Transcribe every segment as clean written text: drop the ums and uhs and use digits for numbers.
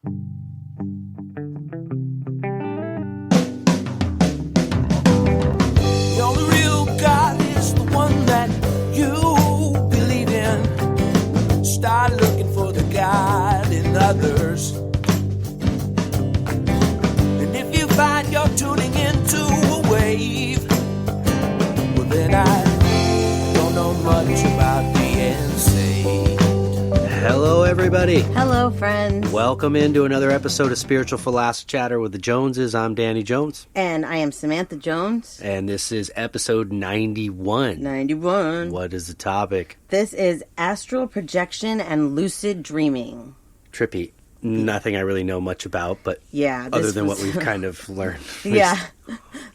The only real God is the one that you believe in. Start looking for the God in others. And if you find you're tuning into a wave, well then I don't know much about being saved. Hello, everybody. Hello, friends. Welcome into another episode of Spiritual Philosophy Chatter with the Joneses. I'm Danny Jones. And I am Samantha Jones. And this is episode 91. 91. What is the topic? This is astral projection and lucid dreaming. Trippy. Nothing I really know much about, but yeah, other than what we've kind of learned. Yeah.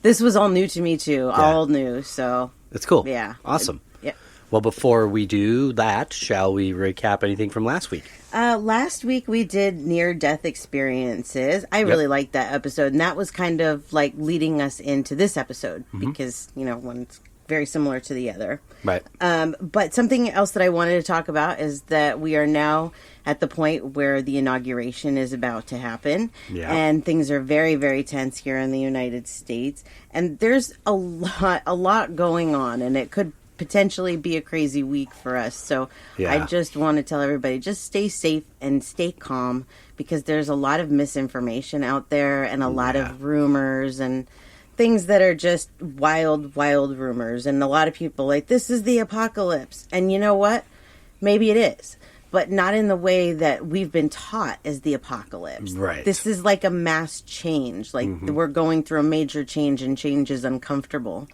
This was all new to me, too. Yeah. All new, so. It's cool. Yeah. Awesome. Yeah. Well, before we do that, shall we recap anything from last week? Last week we did near-death experiences. I really liked that episode, and that was kind of like leading us into this episode because, you know, one's very similar to the other. Right. But something else that I wanted to talk about is that we are now at the point where the inauguration is about to happen. Yeah. And things are very, very tense here in the United States. And there's a lot going on, and it could potentially be a crazy week for us. So I just want to tell everybody, just stay safe and stay calm, because there's a lot of misinformation out there and a lot of rumors and things that are just wild rumors. And a lot of people like, this is the apocalypse. And you know what? Maybe it is, but not in the way that we've been taught as the apocalypse. Right. This is like a mass change. Like we're going through a major change, and change is uncomfortable.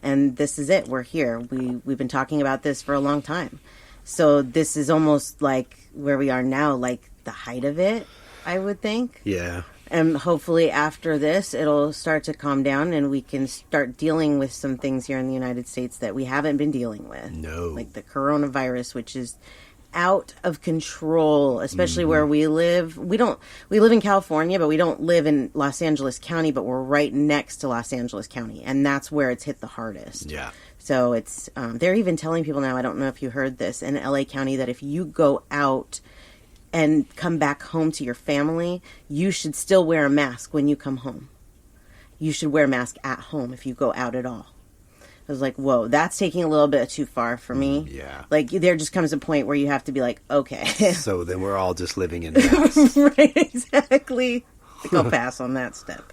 And this is it. We're here. We've been talking about this for a long time. So this is almost like where we are now, like the height of it, I would think. Yeah. And hopefully after this, it'll start to calm down and we can start dealing with some things here in the United States that we haven't been dealing with. No. Like the coronavirus, which is out of control, especially where we live. We live in California, but we don't live in Los Angeles County, but we're right next to Los Angeles County, and that's where it's hit the hardest. Yeah. So it's they're even telling people now, I don't know if you heard this, in LA County, that if you go out and come back home to your family, you should still wear a mask when you come home. You should wear a mask at home if you go out at all. I was like, whoa, that's taking a little bit too far for me. Yeah. Like, there just comes a point where you have to be like, okay. So then we're all just living in masks. Right, exactly. I think I'll pass on that step.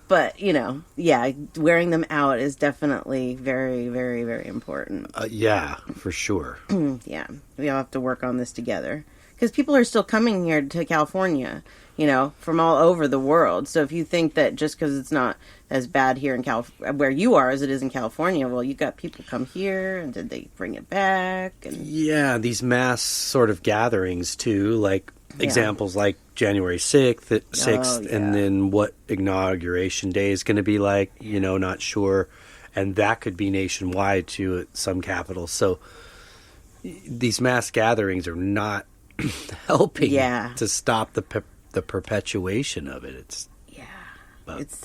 But, you know, yeah, wearing them out is definitely very, very, very important. Yeah, for sure. Yeah, we all have to work on this together. Because people are still coming here to California, you know, from all over the world. So if you think that just because it's not as bad here in where you are as it is in California, well, you got people come here, and did they bring it back? And yeah, these mass sort of gatherings too, like examples like January 6th, and then what inauguration day is going to be like, you know, not sure. And that could be nationwide too at some capitals. So these mass gatherings are not helping to stop the perpetuation of it.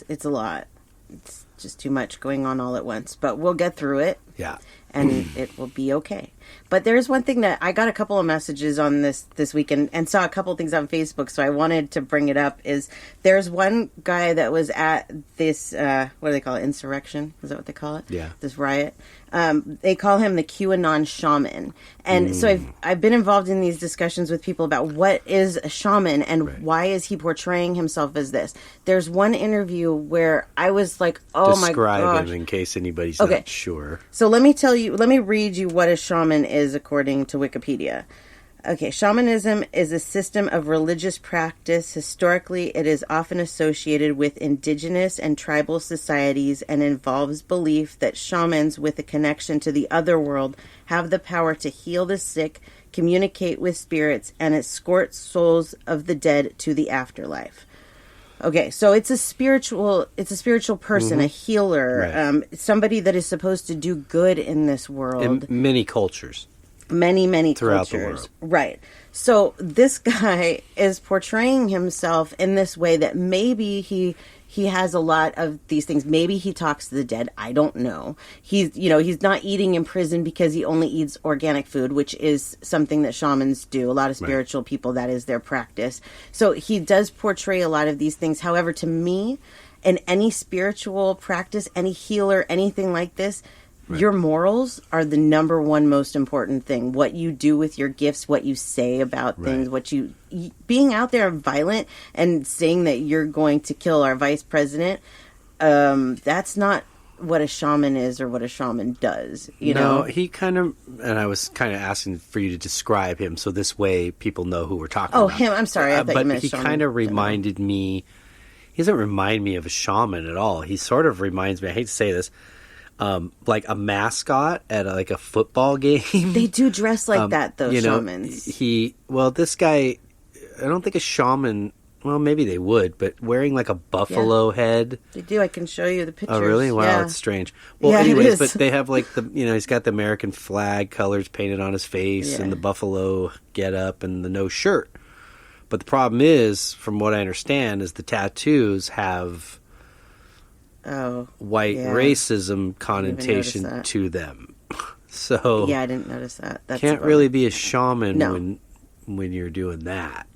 It's a lot. It's just too much going on all at once. But we'll get through it. Yeah. And it will be okay. But there's one thing that I got a couple of messages on this week and saw a couple of things on Facebook, so I wanted to bring it up. Is there's one guy that was at this, what do they call it, insurrection? Is that what they call it? Yeah. This riot. They call him the QAnon shaman. And so I've been involved in these discussions with people about what is a shaman and why is he portraying himself as this. There's one interview where I was like, oh my gosh. Describe him in case anybody's not sure. So let me read you what a shaman is according to Wikipedia. Okay, shamanism is a system of religious practice. Historically, it is often associated with indigenous and tribal societies and involves belief that shamans with a connection to the other world have the power to heal the sick, communicate with spirits, and escort souls of the dead to the afterlife. Okay, so it's a spiritual person, a healer, somebody that is supposed to do good in this world. In many cultures. Many throughout cultures. the world. Right. So this guy is portraying himself in this way that maybe he he has a lot of these things. Maybe he talks to the dead. I don't know. He's not eating in prison because he only eats organic food, which is something that shamans do. A lot of spiritual people, that is their practice. So he does portray a lot of these things. However, to me, in any spiritual practice, any healer, anything like this, your morals are the number one most important thing. What you do with your gifts, what you say about things, being out there violent and saying that you're going to kill our vice president, that's not what a shaman is or what a shaman does. You know, he kind of, and I was kind of asking for you to describe him so this way people know who we're talking about. Oh, him. I'm sorry. I thought you meant he shaman. kind of reminded me. He doesn't remind me of a shaman at all. He sort of reminds me. I hate to say this. Like a mascot at a football game. They do dress like that, though, shamans. This guy, I don't think a shaman, well, maybe they would, but wearing like a buffalo head. They do. I can show you the pictures. Oh, really? Wow, it's strange. Well, anyways, but they have like he's got the American flag colors painted on his face and the buffalo get up and the no shirt. But the problem is, from what I understand, is the tattoos have white racism connotation to them. So I didn't notice that. That's can't really be a shaman when you're doing that.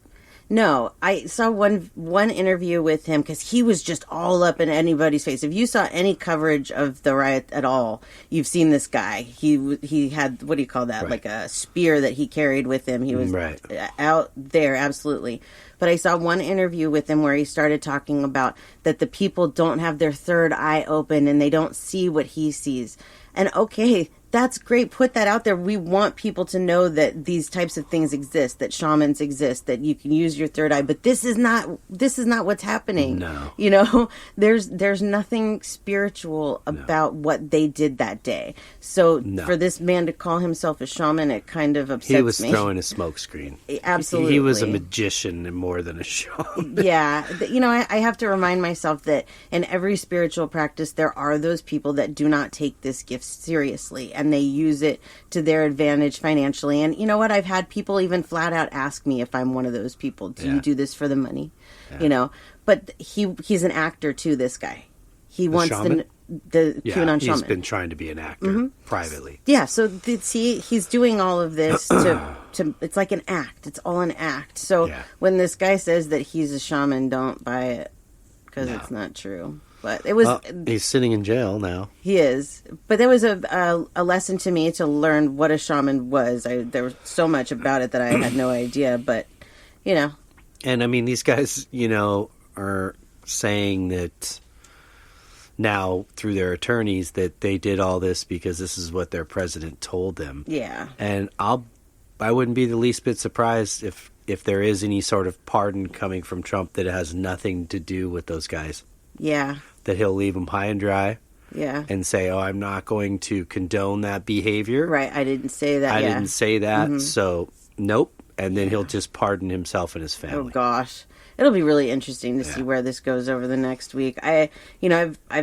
No, I saw one interview with him because he was just all up in anybody's face. If you saw any coverage of the riot at all, you've seen this guy. He had, what do you call that? Like a spear that he carried with him. He was out there, absolutely. But I saw one interview with him where he started talking about that the people don't have their third eye open and they don't see what he sees. And okay, that's great. Put that out there. We want people to know that these types of things exist, that shamans exist, that you can use your third eye. But this is not what's happening. No. You know, there's nothing spiritual about what they did that day. So for this man to call himself a shaman, it kind of upsets me. He was throwing a smokescreen. Absolutely. He was a magician and more than a shaman. Yeah. You know, I have to remind myself that in every spiritual practice, there are those people that do not take this gift seriously. And they use it to their advantage financially. And you know what? I've had people even flat out ask me if I'm one of those people. Do you do this for the money? Yeah. You know, but he's an actor too, this guy. He wants the QAnon shaman. He's been trying to be an actor privately. Yeah, so he's doing all of this to it's like an act. It's all an act. So when this guy says that he's a shaman, don't buy it because it's not true. But it was. He's sitting in jail now. He is, but there was a lesson to me to learn what a shaman was. There was so much about it that I had no idea. But you know, and I mean, these guys, are saying that now through their attorneys that they did all this because this is what their president told them. Yeah, and I wouldn't be the least bit surprised if there is any sort of pardon coming from Trump that has nothing to do with those guys. Yeah. That he'll leave them high and dry. Yeah. And say, I'm not going to condone that behavior. Right. I didn't say that. I didn't say that. So, nope. And then he'll just pardon himself and his family. Oh, gosh. It'll be really interesting to see where this goes over the next week. I've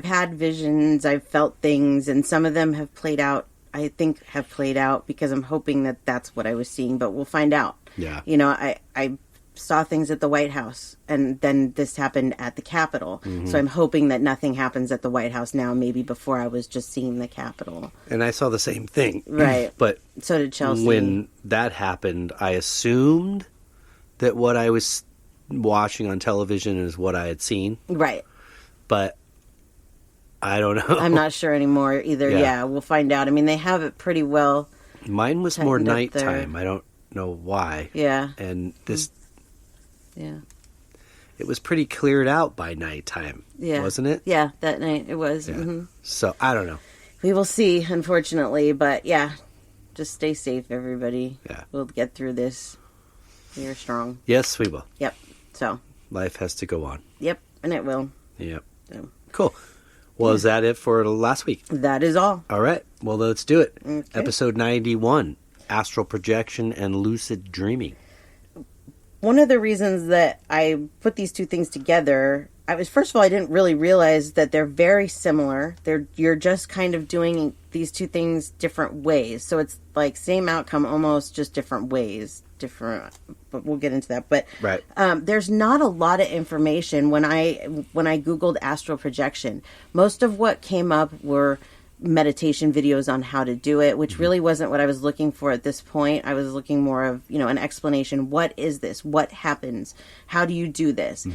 had visions. I've felt things. And some of them have played out. I think have played out because I'm hoping that that's what I was seeing. But we'll find out. Yeah. I saw things at the White House, and then this happened at the Capitol. So I'm hoping that nothing happens at the White House now, maybe before I was just seeing the Capitol. And I saw the same thing. Right. But so did Chelsea. When that happened, I assumed that what I was watching on television is what I had seen. Right. But I don't know. I'm not sure anymore either. Yeah, we'll find out. I mean, they have it pretty well. Mine was more nighttime. I don't know why. Yeah. And this... Yeah. It was pretty cleared out by nighttime, wasn't it? Yeah, that night it was. Yeah. So, I don't know. We will see, unfortunately. But, just stay safe, everybody. Yeah. We'll get through this. We are strong. Yes, we will. Yep. So. Life has to go on. Yep, and it will. Yep. So. Cool. Well, is that it for last week? That is all. All right. Well, let's do it. Okay. Episode 91, Astral Projection and Lucid Dreaming. One of the reasons that I put these two things together, first of all, I didn't really realize that they're very similar. You're just kind of doing these two things different ways. So it's like same outcome, almost just different ways, different, but we'll get into that. But Right. There's not a lot of information when I Googled astral projection. Most of what came up were meditation videos on how to do it, which really wasn't what I was looking for at this point. I was looking more of, an explanation. What is this? What happens? How do you do this?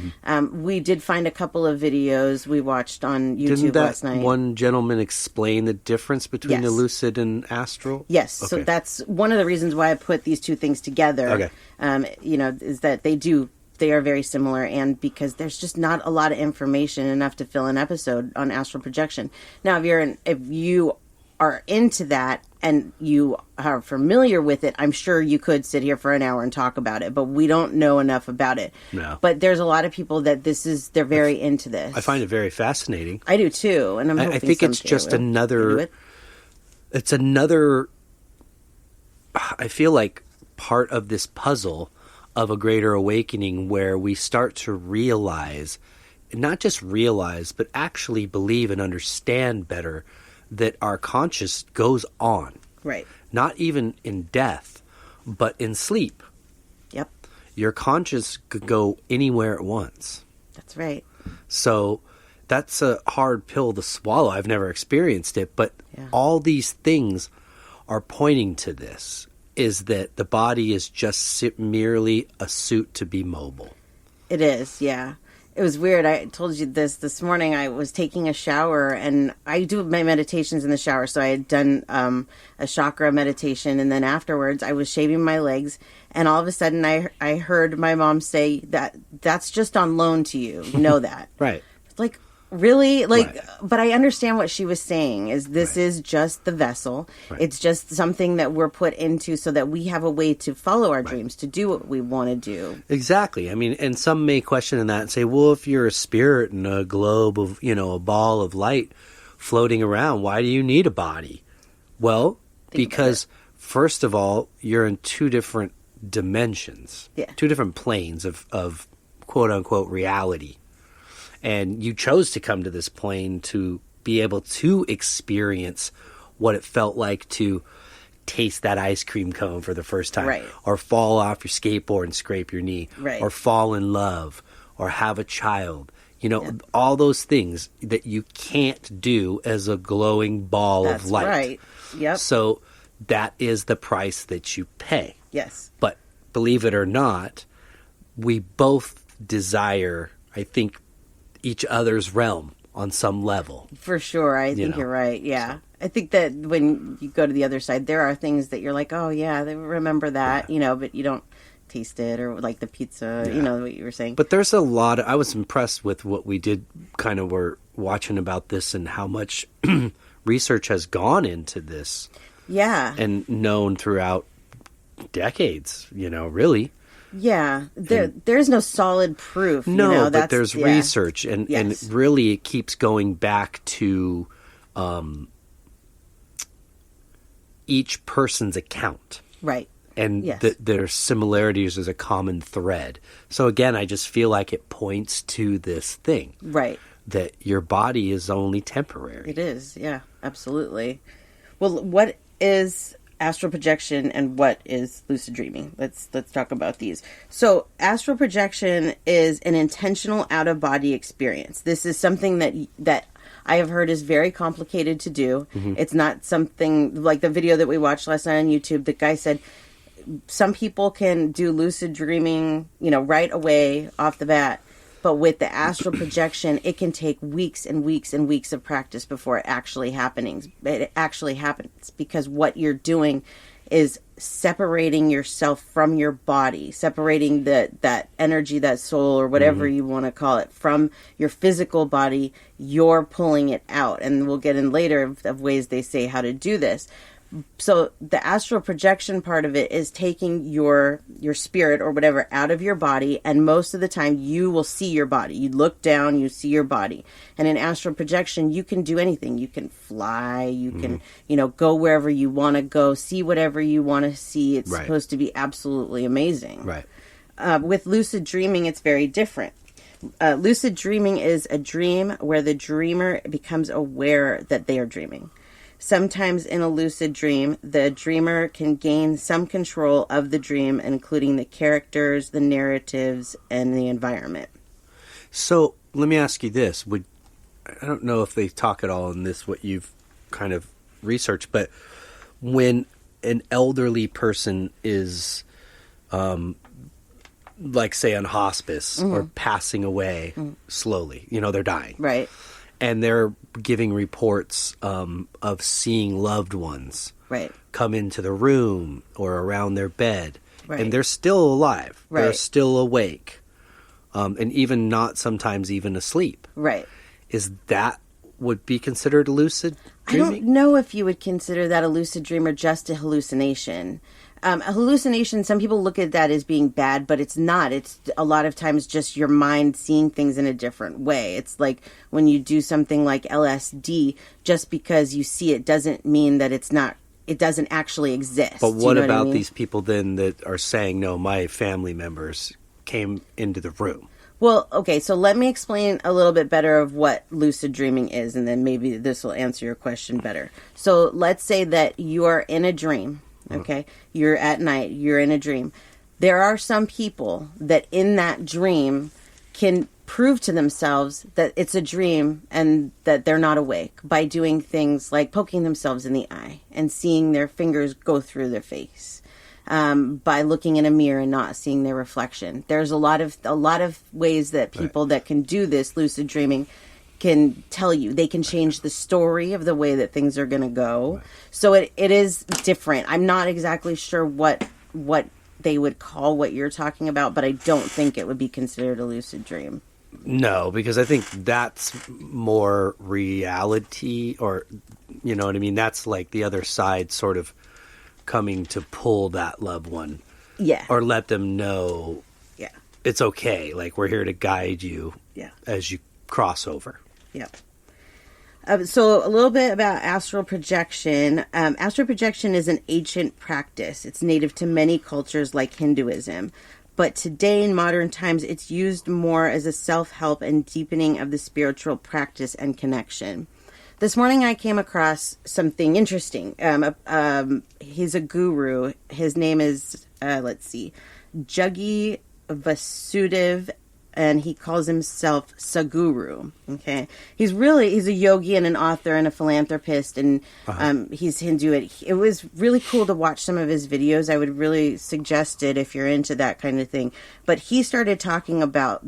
We did find a couple of videos we watched on YouTube last night. Didn't that one gentleman explain the difference between the lucid and astral? Yes. Okay. So that's one of the reasons why I put these two things together. Okay. Is that they are very similar, and because there's just not a lot of information enough to fill an episode on astral projection. Now, if you are into that and you are familiar with it, I'm sure you could sit here for an hour and talk about it, but we don't know enough about it. No. But there's a lot of people that they're very into this. I find it very fascinating. I do too, and I think it's just another. It's another. I feel like part of this puzzle of a greater awakening where we start to realize, not just realize, but actually believe and understand better that our conscious goes on. Right. Not even in death, but in sleep. Yep. Your conscious could go anywhere at once. That's right. So that's a hard pill to swallow. I've never experienced it, but all these things are pointing to this. Is that the body is just merely a suit to be mobile. It is, yeah. It was weird. I told you this morning. I was taking a shower, and I do my meditations in the shower. So I had done a chakra meditation, and then afterwards I was shaving my legs, and all of a sudden I heard my mom say that's just on loan to you. You know that. Right. Like, really? Like, right. But I understand what she was saying is this is just the vessel. Right. It's just something that we're put into so that we have a way to follow our dreams, to do what we want to do. Exactly. I mean, and some may question that and say, well, if you're a spirit in a globe of, a ball of light floating around, why do you need a body? Well, because first of all, you're in two different dimensions, two different planes of quote unquote reality. And you chose to come to this plane to be able to experience what it felt like to taste that ice cream cone for the first time. Right. Or fall off your skateboard and scrape your knee. Right. Or fall in love. Or have a child. All those things that you can't do as a glowing ball of light. That's right. Yep. So that is the price that you pay. Yes. But believe it or not, we both desire, I think, each other's realm on some level. For sure. I think you're right. Yeah. So. I think that when you go to the other side, there are things that you're like, oh, yeah, they remember that, but you don't taste it, or like the pizza, what you were saying. But there's a lot I was impressed with what we did, kind of were watching about this and how much research has gone into this. Yeah. And known throughout decades, really. Yeah, there's no solid proof. No, but there's research, and really it keeps going back to each person's account. Right. And their similarities is a common thread. So again, I just feel like it points to this thing. Right. That your body is only temporary. It is, yeah, absolutely. Well, what is astral projection and what is lucid dreaming? Let's talk about these. So astral projection is an intentional out-of-body experience. This is something that I have heard is very complicated to do. Mm-hmm. It's not something like the video that we watched last night on YouTube. The guy said some people can do lucid dreaming, right away off the bat. But with the astral projection, it can take weeks and weeks and weeks of practice before it actually happens. It actually happens because what you're doing is separating yourself from your body, separating that energy, that soul, or whatever you want to call it, from your physical body. You're pulling it out. And we'll get in later of ways they say how to do this. So the astral projection part of it is taking your spirit or whatever out of your body, and most of the time you will see your body. You look down, you see your body. And in astral projection, you can do anything. You can fly, you can, go wherever you want to go, see whatever you want to see. It's supposed to be absolutely amazing. Right. With lucid dreaming, it's very different. Lucid dreaming is a dream where the dreamer becomes aware that they are dreaming. Sometimes in a lucid dream, the dreamer can gain some control of the dream, including the characters, the narratives, and the environment. So let me ask you this. I don't know if they talk at all in this, what you've kind of researched, but when an elderly person is, like, say, on hospice or passing away slowly, they're dying. Right. And they're giving reports of seeing loved ones come into the room or around their bed. Right. And they're still alive. Right. They're still awake. And even not sometimes even asleep. Right. Is that would be considered lucid dreaming? I don't know if you would consider that a lucid dream or just a hallucination. A hallucination, some people look at that as being bad, but it's not. It's a lot of times just your mind seeing things in a different way. It's like when you do something like LSD, just because you see it doesn't mean that it doesn't actually exist. But what about these people then that are saying, no, my family members came into the room? Well, okay, so let me explain a little bit better of what lucid dreaming is, and then maybe this will answer your question better. So let's say that you are in a dream, okay? You're at night, you're in a dream. There are some people that in that dream can prove to themselves that it's a dream and that they're not awake by doing things like poking themselves in the eye and seeing their fingers go through their face. By looking in a mirror and not seeing their reflection. There's a lot of ways that people that can do this lucid dreaming can tell you. They can change the story of the way that things are going to go. Right. So it is different. I'm not exactly sure what they would call what you're talking about, but I don't think it would be considered a lucid dream. No, because I think that's more reality, or, you know what I mean? That's like the other side sort of coming to pull that loved one. Yeah. Or let them know. Yeah. It's okay. Like, we're here to guide you. Yeah. As you cross over. Yeah. So a little bit about astral projection. Astral projection is an ancient practice. It's native to many cultures like Hinduism. But today in modern times, it's used more as a self-help and deepening of the spiritual practice and connection. This morning I came across something interesting. He's a guru. His name is, Juggy Vasudev, and he calls himself Saguru. Okay, he's a yogi and an author and a philanthropist, and he's Hindu. It was really cool to watch some of his videos. I would really suggest it if you're into that kind of thing. But he started talking about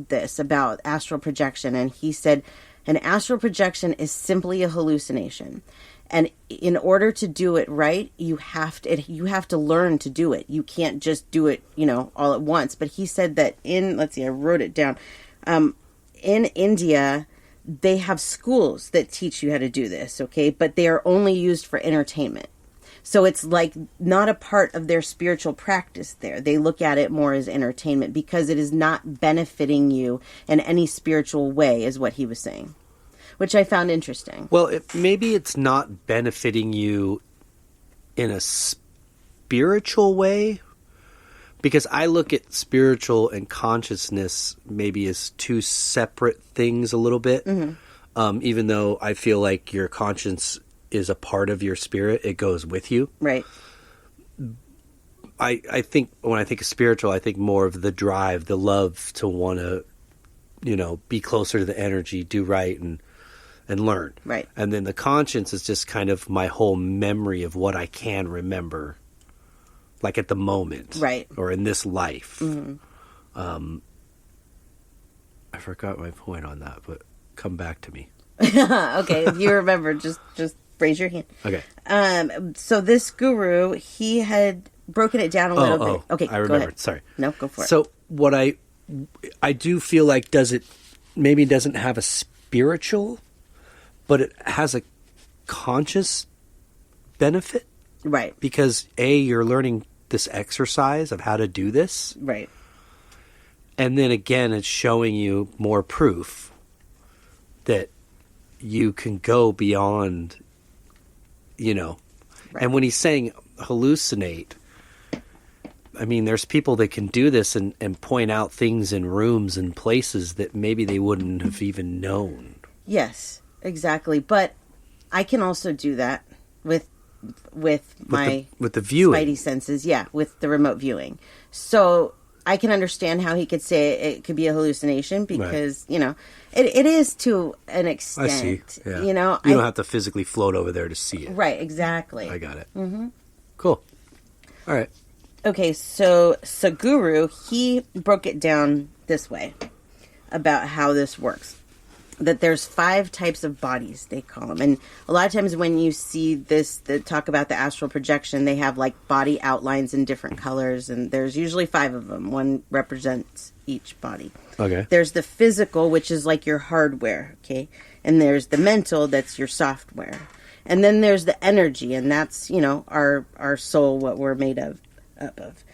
astral projection, and he said, an astral projection is simply a hallucination. And in order to do it right, you have to learn to do it. You can't just do it, all at once. But he said that I wrote it down. In India, they have schools that teach you how to do this, okay? But they are only used for entertainment. So it's like not a part of their spiritual practice there. They look at it more as entertainment because it is not benefiting you in any spiritual way, is what he was saying, which I found interesting. Well, maybe it's not benefiting you in a spiritual way, because I look at spiritual and consciousness maybe as two separate things a little bit. Mm-hmm. Even though I feel like your conscience is a part of your spirit, it goes with you. Right. I think when I think of spiritual, I think more of the drive, the love to want to, be closer to the energy, do right and learn. Right. And then the conscience is just kind of my whole memory of what I can remember, like at the moment. Right. Or in this life. Mm-hmm. I forgot my point on that, but come back to me. Okay, if you remember, just raise your hand. Okay. So this guru, he had broken it down a little bit. Okay, I remember. Go ahead. Sorry. No, go for it. So what I do feel like maybe doesn't have a spiritual, but it has a conscious benefit. Right. Because you're learning this exercise of how to do this. Right. And then again, it's showing you more proof that you can go beyond, Right. And when he's saying hallucinate, I mean, there's people that can do this and point out things in rooms and places that maybe they wouldn't have even known. Yes, exactly. But I can also do that. with my with the viewing. spidey senses. Yeah, with the remote viewing. So I can understand how he could say it could be a hallucination because, you know, it is to an extent. I see. Yeah. You know, you don't have to physically float over there to see it. Right, exactly. I got it. Mm-hmm. Cool. All right. Okay, so Saguru, he broke it down this way about how this works. That there's 5 types of bodies, they call them. And a lot of times when you see this, the talk about the astral projection, they have like body outlines in different colors. And there's usually 5 of them. One represents each body. Okay. There's the physical, which is like your hardware, okay? And there's the mental, that's your software. And then there's the energy, and that's, you know, our soul, what we're made up of.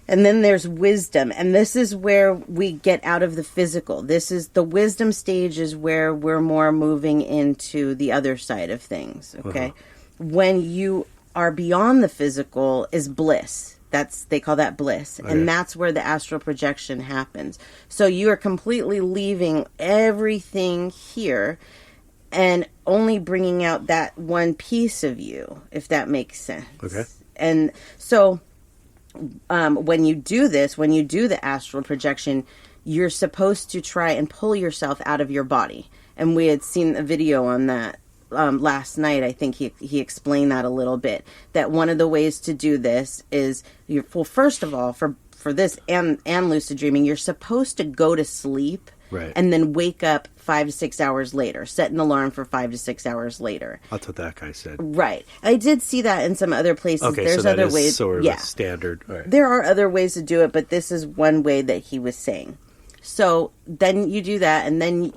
And then there's wisdom, and this is where we get out of the physical. This is the wisdom stage is where we're more moving into the other side of things, okay? When you are beyond the physical is bliss. They call that bliss. Okay. And that's where the astral projection happens. So you are completely leaving everything here and only bringing out that one piece of you, if that makes sense. Okay. And so when you do this, when you do the astral projection, you're supposed to try and pull yourself out of your body. And we had seen a video on that last night. I think he explained that a little bit. That one of the ways to do this is, well, first of all, for this and lucid dreaming, you're supposed to go to sleep. Right. And then wake up 5 to 6 hours later. Set an alarm for 5 to 6 hours later. That's what that guy said. Right. I did see that in some other places. Okay, There's so that other is ways. sort of a standard. All right. There are other ways to do it, but this is one way that he was saying. So then you do that, and then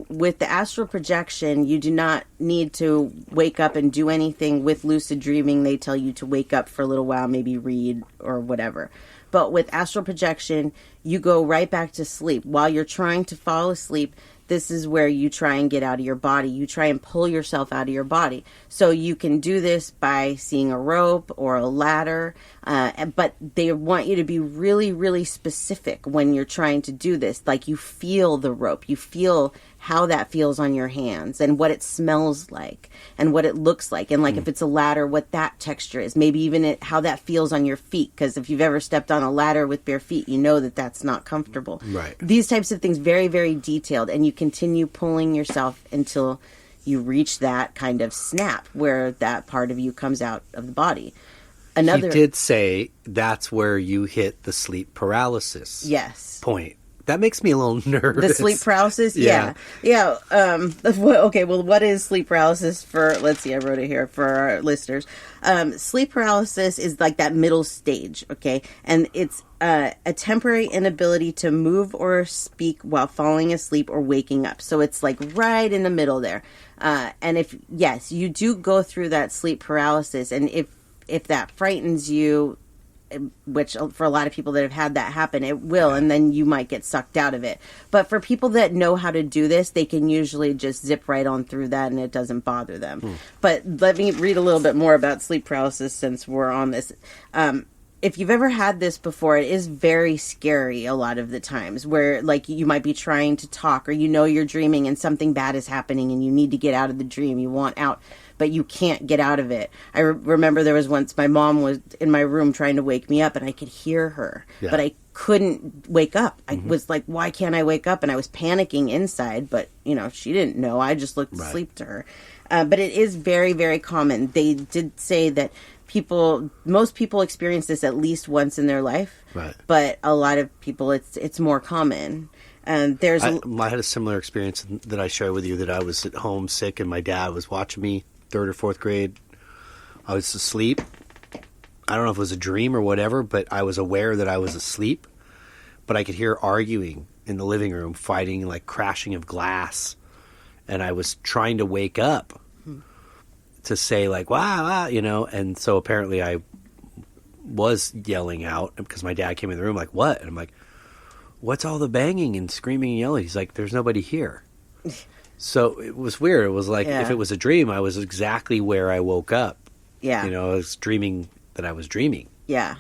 with the astral projection, you do not need to wake up and do anything. With lucid dreaming, they tell you to wake up for a little while, maybe read or whatever. But with astral projection, you go right back to sleep. While you're trying to fall asleep, this is where you try and get out of your body. You try and pull yourself out of your body. So you can do this by seeing a rope or a ladder. But they want you to be really, really specific when you're trying to do this. Like you feel the rope. You feel how that feels on your hands and what it smells like and what it looks like. And like if it's a ladder, what that texture is. Maybe even how that feels on your feet. Because if you've ever stepped on a ladder with bare feet, you know that that's not comfortable. Right. These types of things, very, very detailed. And you continue pulling yourself until you reach that kind of snap where that part of you comes out of the body. He did say that's where you hit the sleep paralysis point. That makes me a little nervous. The sleep paralysis? Yeah. Okay, well, what is sleep paralysis for, let's see, I wrote it here for our listeners. Sleep paralysis is like that middle stage, okay? And it's a temporary inability to move or speak while falling asleep or waking up. So it's like right in the middle there. And yes, you do go through that sleep paralysis. And if that frightens you, which for a lot of people that have had that happen, it will, and then you might get sucked out of it. But for people that know how to do this, they can usually just zip right on through that and it doesn't bother them. But let me read a little bit more about sleep paralysis since we're on this. If you've ever had this before, it is very scary a lot of the times where like you might be trying to talk or you're dreaming and something bad is happening and you need to get out of the dream. You want out, but you can't get out of it. I remember there was once my mom was in my room trying to wake me up and I could hear her, but I couldn't wake up. I was like, why can't I wake up? And I was panicking inside, but she didn't know. I just looked asleep to her. But it is very, very common. They did say that most people experience this at least once in their life, but a lot of people, it's more common. And I had a similar experience that I shared with you, that I was at home sick and my dad was watching me, 3rd or 4th grade. I was asleep. I don't know if it was a dream or whatever, but I was aware that I was asleep. But I could hear arguing in the living room, fighting, like crashing of glass. And I was trying to wake up to say like, wow, and so apparently I was yelling out because my dad came in the room like, what? And I'm like, what's all the banging and screaming and yelling? He's like, there's nobody here. So it was weird. It was like, if it was a dream, I was exactly where I woke up. Yeah. I was dreaming that I was dreaming. Yeah.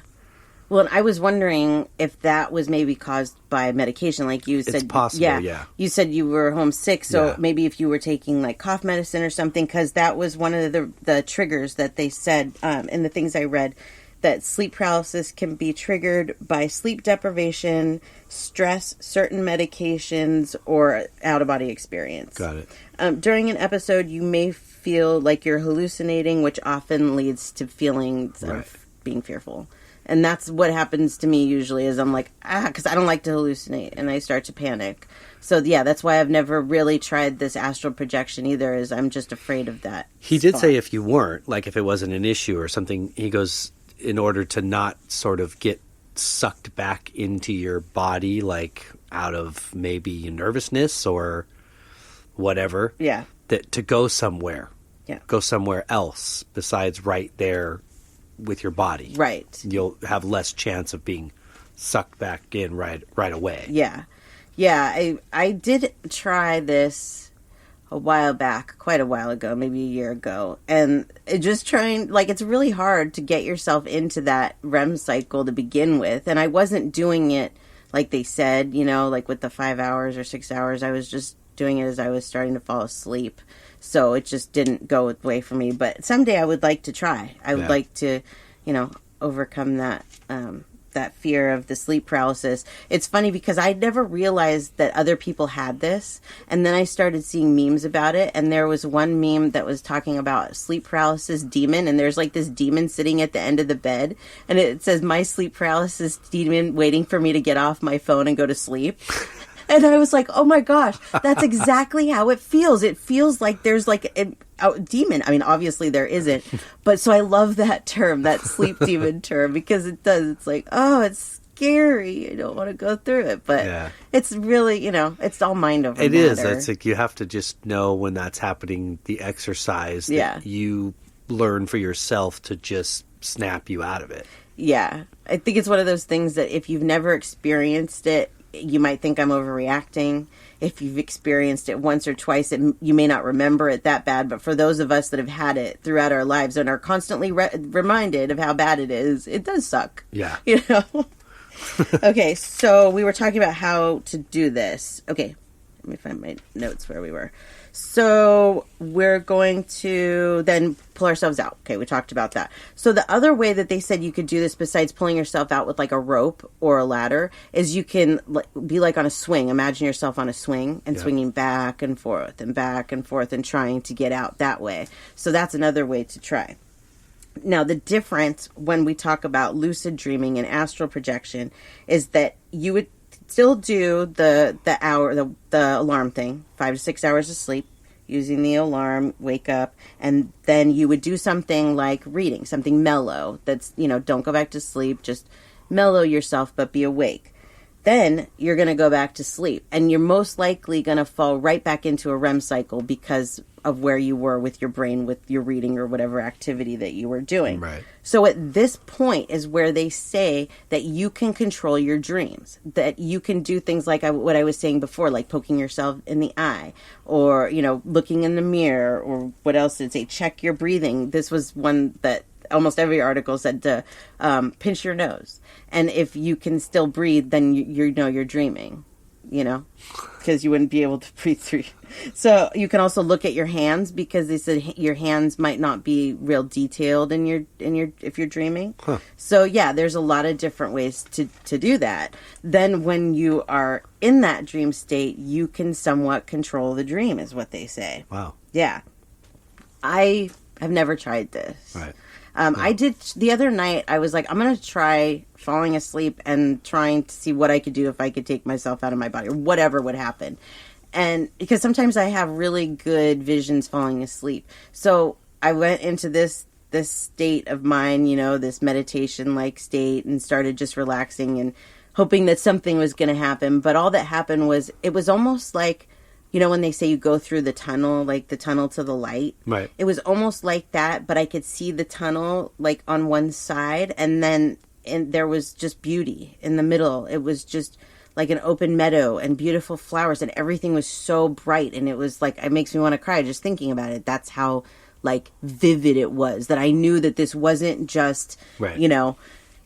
Well, I was wondering if that was maybe caused by medication, like you said. It's possible, yeah. You said you were homesick, so Yeah. maybe if you were taking like cough medicine or something, because that was one of the triggers that they said in the things I read, that sleep paralysis can be triggered by sleep deprivation, stress, certain medications, or out-of-body experience. Got it. During an episode, you may feel like you're hallucinating, which often leads to feelings of being fearful. And that's what happens to me usually is I'm like, because I don't like to hallucinate, and I start to panic. So, yeah, that's why I've never really tried this astral projection either, is I'm just afraid of that. He did say if you weren't, like if it wasn't an issue or something, he goes, in order to not sort of get sucked back into your body, like out of maybe nervousness or whatever, that to go somewhere. Yeah. Go somewhere else besides right there with your body. Right. You'll have less chance of being sucked back in right away. Yeah. Yeah, I did try this a while back, quite a while ago, maybe a year ago. And just trying, like, it's really hard to get yourself into that REM cycle to begin with. And I wasn't doing it like they said, you know, like with the 5 hours or 6 hours. I was just doing it as I was starting to fall asleep. So it just didn't go away for me. But someday I would like to try. I would like to, you know, overcome that that fear of the sleep paralysis. It's funny because I never realized that other people had this. And then I started seeing memes about it. And there was one meme that was talking about sleep paralysis demon. And there's like this demon sitting at the end of the bed. And it says, my sleep paralysis demon waiting for me to get off my phone and go to sleep. And I was like, oh my gosh, that's exactly how it feels. It feels like there's like a demon. I mean, obviously there isn't. But so I love that term, that sleep demon term, because it does. It's like, oh, it's scary. I don't want to go through it. But it's really, you know, it's all mind over matter. It is. It's like you have to just know when that's happening, the exercise that you learn for yourself to just snap you out of it. Yeah. I think it's one of those things that if you've never experienced it, you might think I'm overreacting. If you've experienced it once or twice, you may not remember it that bad. But for those of us that have had it throughout our lives and are constantly reminded of how bad it is, it does suck. Yeah. You know? Okay, so we were talking about how to do this. Okay, let me find my notes where we were. So we're going to then pull ourselves out. Okay, we talked about that. So the other way that they said you could do this besides pulling yourself out with like a rope or a ladder is you can be like on a swing. Imagine yourself on a swing and swinging back and forth and trying to get out that way. So that's another way to try. Now, the difference when we talk about lucid dreaming and astral projection is that you would still do the alarm thing, 5 to 6 hours of sleep, using the alarm, wake up, and then you would do something like reading, something mellow. That's, you know, don't go back to sleep, just mellow yourself, but be awake. Then you're going to go back to sleep, and you're most likely going to fall right back into a REM cycle because of where you were with your brain, with your reading or whatever activity that you were doing. Right. So at this point is where they say that you can control your dreams, that you can do things like what I was saying before, like poking yourself in the eye or, you know, looking in the mirror, or what else did it say? Check your breathing. This was one that almost every article said to pinch your nose. And if you can still breathe, then you know you're dreaming, you know, because you wouldn't be able to breathe through. So you can also look at your hands, because they said your hands might not be real detailed in your if you're dreaming. Huh. So yeah, there's a lot of different ways to do that. Then when you are in that dream state, you can somewhat control the dream, is what they say. Wow. Yeah. I have never tried this. Right. I did the other night. I was like, I'm going to try falling asleep and trying to see what I could do if I could take myself out of my body or whatever would happen. And because sometimes I have really good visions falling asleep. So I went into this state of mind, you know, this meditation-like state, and started just relaxing and hoping that something was going to happen. But all that happened was, it was almost like, you know, when they say you go through the tunnel, like the tunnel to the light. Right. It was almost like that, but I could see the tunnel like on one side, and then there was just beauty in the middle. It was just like an open meadow and beautiful flowers, and everything was so bright, and it was like, it makes me want to cry just thinking about it. That's how like vivid it was, that I knew that this wasn't just, you know,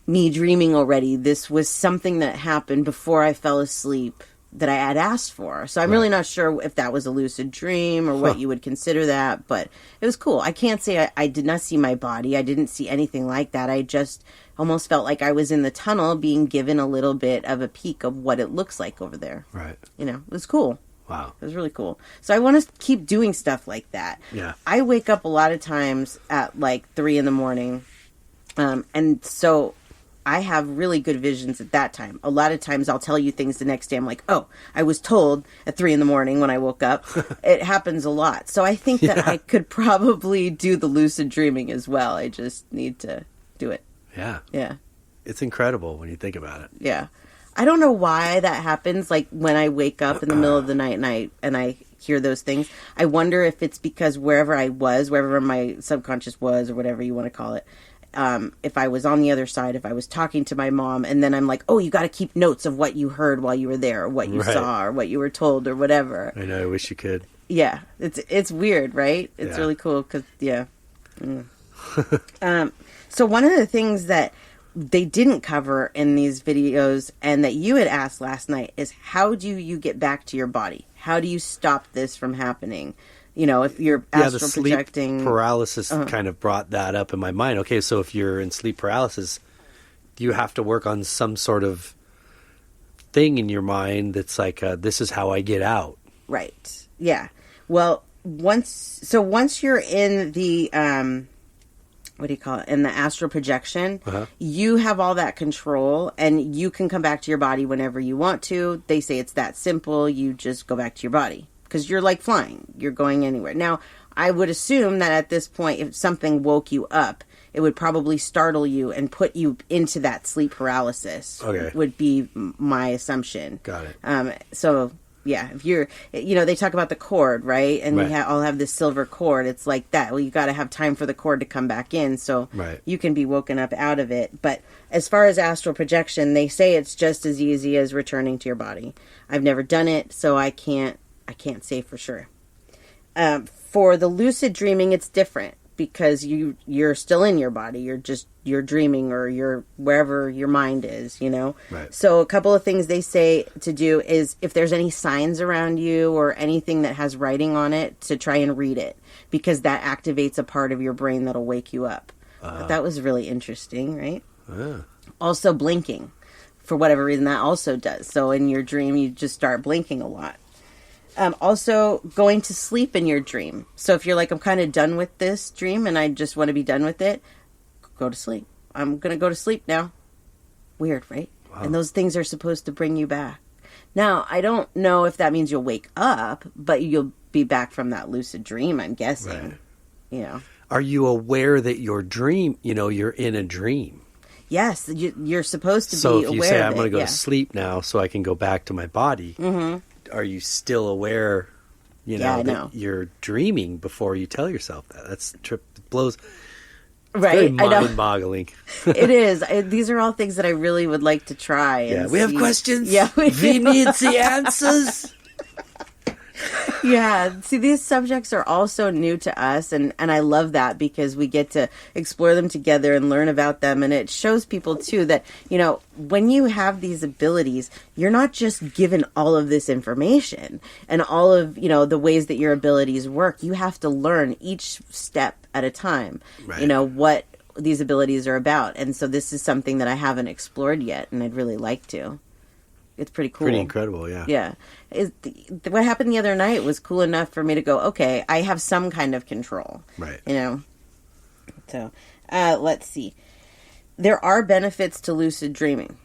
me dreaming already. This was something that happened before I fell asleep that I had asked for. So I'm really not sure if that was a lucid dream or what you would consider that, but it was cool. I can't say I did not see my body. I didn't see anything like that. I just almost felt like I was in the tunnel being given a little bit of a peek of what it looks like over there. Right. You know, it was cool. Wow. It was really cool. So I want to keep doing stuff like that. Yeah. I wake up a lot of times at like 3 a.m. And so I have really good visions at that time. A lot of times I'll tell you things the next day. I'm like, oh, I was told at 3 a.m. when I woke up. It happens a lot. So I think that I could probably do the lucid dreaming as well. I just need to do it. Yeah. Yeah. It's incredible when you think about it. Yeah. I don't know why that happens. Like when I wake up in the middle of the night and I hear those things, I wonder if it's because wherever I was, wherever my subconscious was or whatever you want to call it, if I was on the other side, if I was talking to my mom and then I'm like, oh, you got to keep notes of what you heard while you were there or what you saw or what you were told or whatever. I know. I wish you could. Yeah. It's weird, right? It's really cool because, so one of the things that they didn't cover in these videos and that you had asked last night is how do you get back to your body? How do you stop this from happening? You know, if you're astral the sleep projecting... paralysis kind of brought that up in my mind. Okay, so if you're in sleep paralysis, you have to work on some sort of thing in your mind that's like, this is how I get out. Right. Yeah. Well, once you're in the... what do you call it? In the astral projection, you have all that control and you can come back to your body whenever you want to. They say it's that simple. You just go back to your body because you're like flying. You're going anywhere. Now, I would assume that at this point, if something woke you up, it would probably startle you and put you into that sleep paralysis. Okay. Would be my assumption. Got it. So... yeah, if you're, they talk about the cord, right? And we all have this silver cord. It's like that. Well, you got to have time for the cord to come back in, so you can be woken up out of it. But as far as astral projection, they say it's just as easy as returning to your body. I've never done it, so I can't say for sure. For the lucid dreaming, it's different because you're still in your body. You're dreaming or you're wherever your mind is, Right. So a couple of things they say to do is if there's any signs around you or anything that has writing on it, to try and read it because that activates a part of your brain that'll wake you up. That was really interesting, right? Also blinking. For whatever reason, that also does. So in your dream, you just start blinking a lot. Also, going to sleep in your dream. So if you're like, I'm kind of done with this dream and I just want to be done with it, go to sleep. I'm going to go to sleep now. Weird, right? Wow. And those things are supposed to bring you back. Now, I don't know if that means you'll wake up, but you'll be back from that lucid dream, I'm guessing. Right. Are you aware that your dream, you're in a dream? Yes, you're supposed to be So aware of it. if you say, I'm going to go to sleep now so I can go back to my body, are you still aware, that you're dreaming before you tell yourself that? That's blows. Right, very mind-boggling. It is. These are all things that I really would like to try. And we have questions. Yeah, we need the answers. Yeah. See, these subjects are all so new to us, and I love that because we get to explore them together and learn about them, and it shows people, too, that, when you have these abilities, you're not just given all of this information and all of, the ways that your abilities work. You have to learn each step at a time, what these abilities are about. And so this is something that I haven't explored yet, and I'd really like to. It's pretty cool. Pretty incredible, yeah. Yeah. What happened the other night was cool enough for me to go, okay, I have some kind of control. Right. So, let's see. There are benefits to lucid dreaming.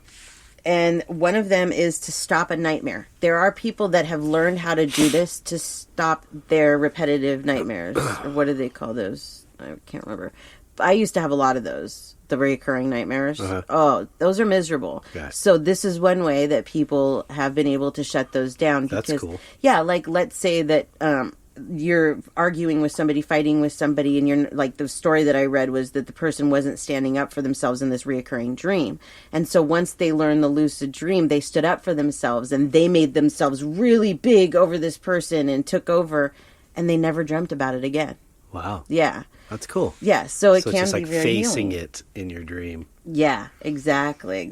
And one of them is to stop a nightmare. There are people that have learned how to do this to stop their repetitive nightmares. Or what do they call those? I can't remember. I used to have a lot of those, the recurring nightmares. Oh, those are miserable. Okay. So this is one way that people have been able to shut those down. Because, that's cool. Yeah, like let's say that you're arguing with somebody, fighting with somebody, and you're like, the story that I read was that the person wasn't standing up for themselves in this reoccurring dream. And so once they learned the lucid dream, they stood up for themselves and they made themselves really big over this person and took over, and they never dreamt about it again. Wow. Yeah. That's cool. Yeah, so it So can it's just be like very facing healing. it in your dream. Yeah, exactly.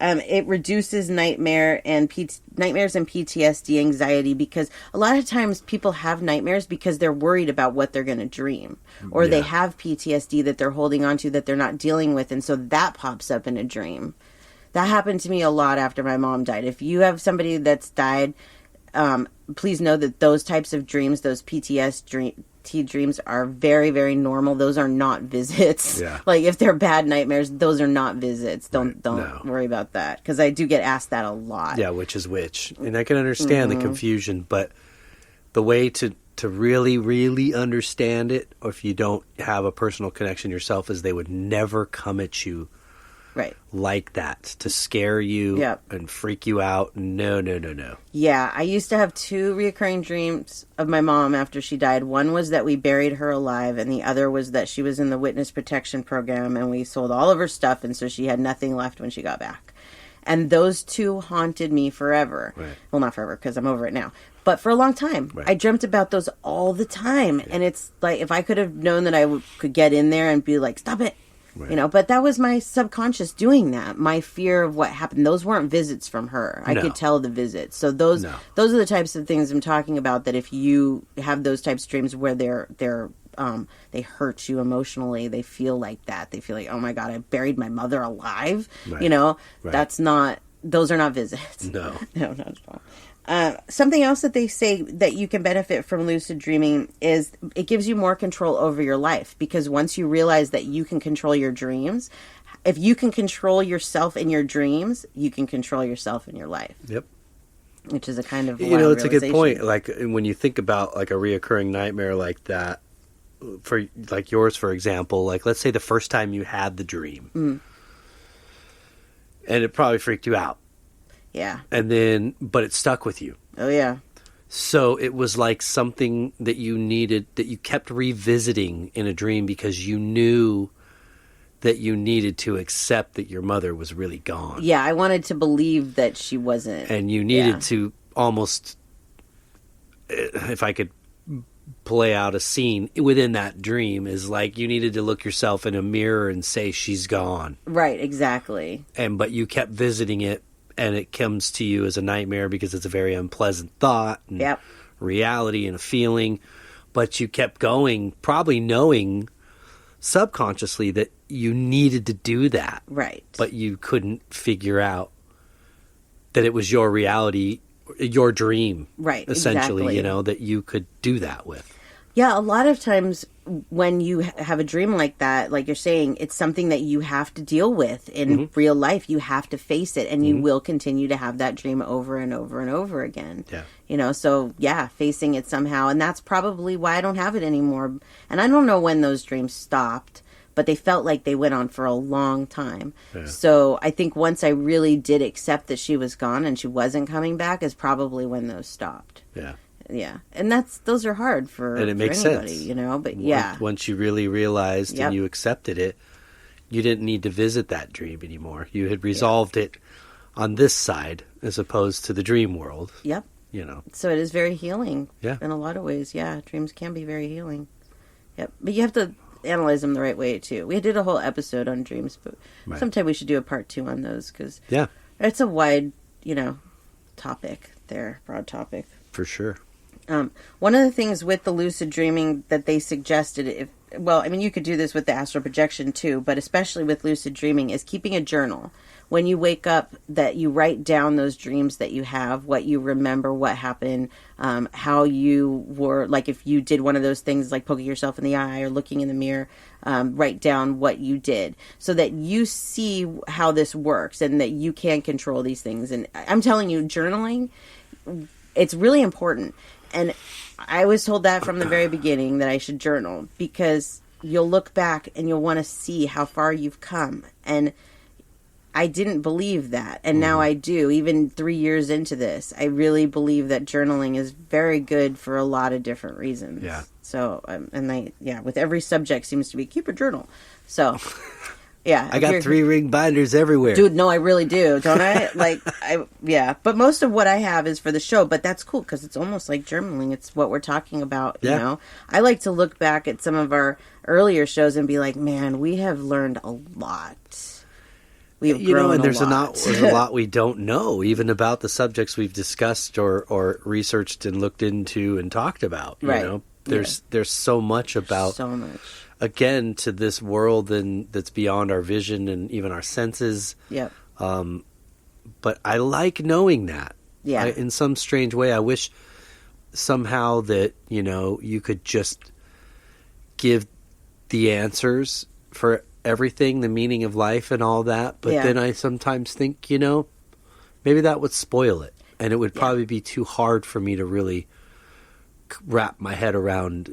It reduces nightmares and PTSD anxiety, because a lot of times people have nightmares because they're worried about what they're going to dream, or they have PTSD that they're holding on to that they're not dealing with, and so that pops up in a dream. That happened to me a lot after my mom died. If you have somebody that's died, please know that those types of dreams, those PTSD dreams, are very, very normal. Those are not visits. Yeah. Like, if they're bad nightmares, those are not visits. Don't No. worry about that, because I do get asked that a lot. Yeah, which is which. And I can understand the confusion, but the way to really, really understand it, or if you don't have a personal connection yourself, is they would never come at you Right. like that to scare you Yep. and freak you out. No. Yeah, I used to have 2 reoccurring dreams of my mom after she died. One was that we buried her alive, and the other was that she was in the witness protection program, and we sold all of her stuff, and so she had nothing left when she got back. And those 2 haunted me forever. Right. Well, not forever, because I'm over it now. But for a long time. Right. I dreamt about those all the time. And it's like, if I could have known that I could get in there and be like, stop it. Right. You know, but that was my subconscious doing that. My fear of what happened. Those weren't visits from her. I No. could tell the visits. So those are the types of things I'm talking about, that if you have those types of dreams where they hurt you emotionally, they feel like that. They feel like, oh my God, I buried my mother alive. Right. You know, Right. those are not visits. No. No, not at all. Something else that they say that you can benefit from lucid dreaming is it gives you more control over your life, because once you realize that you can control your dreams, if you can control yourself in your dreams, you can control yourself in your life. Yep. Which is a kind of You know, it's a good realization. point. Like, when you think about like a reoccurring nightmare like that, for like yours, for example, like let's say the first time you had the dream, and it probably freaked you out. Yeah. But it stuck with you. Oh yeah. So it was like something that you needed, that you kept revisiting in a dream, because you knew that you needed to accept that your mother was really gone. Yeah, I wanted to believe that she wasn't. And you needed to almost, if I could play out a scene within that dream, is like you needed to look yourself in a mirror and say, she's gone. Right, exactly. But you kept visiting it, and it comes to you as a nightmare because it's a very unpleasant thought and reality and a feeling. But you kept going, probably knowing subconsciously that you needed to do that. Right. But you couldn't figure out that it was your reality, your dream. Right, Essentially, exactly. you know, that you could do that with. Yeah, a lot of times when you have a dream like that, like you're saying, it's something that you have to deal with in real life. You have to face it, and you will continue to have that dream over and over and over again. Yeah. You know, so yeah, facing it somehow. And that's probably why I don't have it anymore. And I don't know when those dreams stopped, but they felt like they went on for a long time. Yeah. So I think once I really did accept that she was gone and she wasn't coming back is probably when those stopped. Yeah. Yeah, and those are hard for And it makes anybody, sense. you know. But yeah, Once you really realized and you accepted it, you didn't need to visit that dream anymore. You had resolved it on this side as opposed to the dream world. Yep. You know. So it is very healing. Yeah. In a lot of ways, yeah, dreams can be very healing. Yep. But you have to analyze them the right way too. We did a whole episode on dreams, but sometime we should do a part 2 on those, because it's a wide, topic there, broad topic. For sure. One of the things with the lucid dreaming that they suggested, you could do this with the astral projection too, but especially with lucid dreaming, is keeping a journal. When you wake up, that you write down those dreams that you have, what you remember, what happened, how you were, like if you did one of those things like poking yourself in the eye or looking in the mirror, write down what you did so that you see how this works and that you can control these things. And I'm telling you, journaling, it's really important. And I was told that from the very beginning, that I should journal, because you'll look back and you'll want to see how far you've come. And I didn't believe that. And now I do. Even 3 years into this, I really believe that journaling is very good for a lot of different reasons. Yeah. So, with every subject seems to be keep a journal. So, Yeah. I got 3-ring binders everywhere. Dude, no, I really do, don't I? Yeah. But most of what I have is for the show, but that's cool because it's almost like journaling. It's what we're talking about, you know? I like to look back at some of our earlier shows and be like, man, we have learned a lot. We have grown and there's a lot. there's a lot we don't know, even about the subjects we've discussed or researched and looked into and talked about. You know, there's so much about again to this world and that's beyond our vision and even our senses. Yep. But I like knowing that. Yeah. In some strange way, I wish somehow that you could just give the answers for everything, the meaning of life and all that, but then I sometimes think, maybe that would spoil it, and it would probably be too hard for me to really wrap my head around,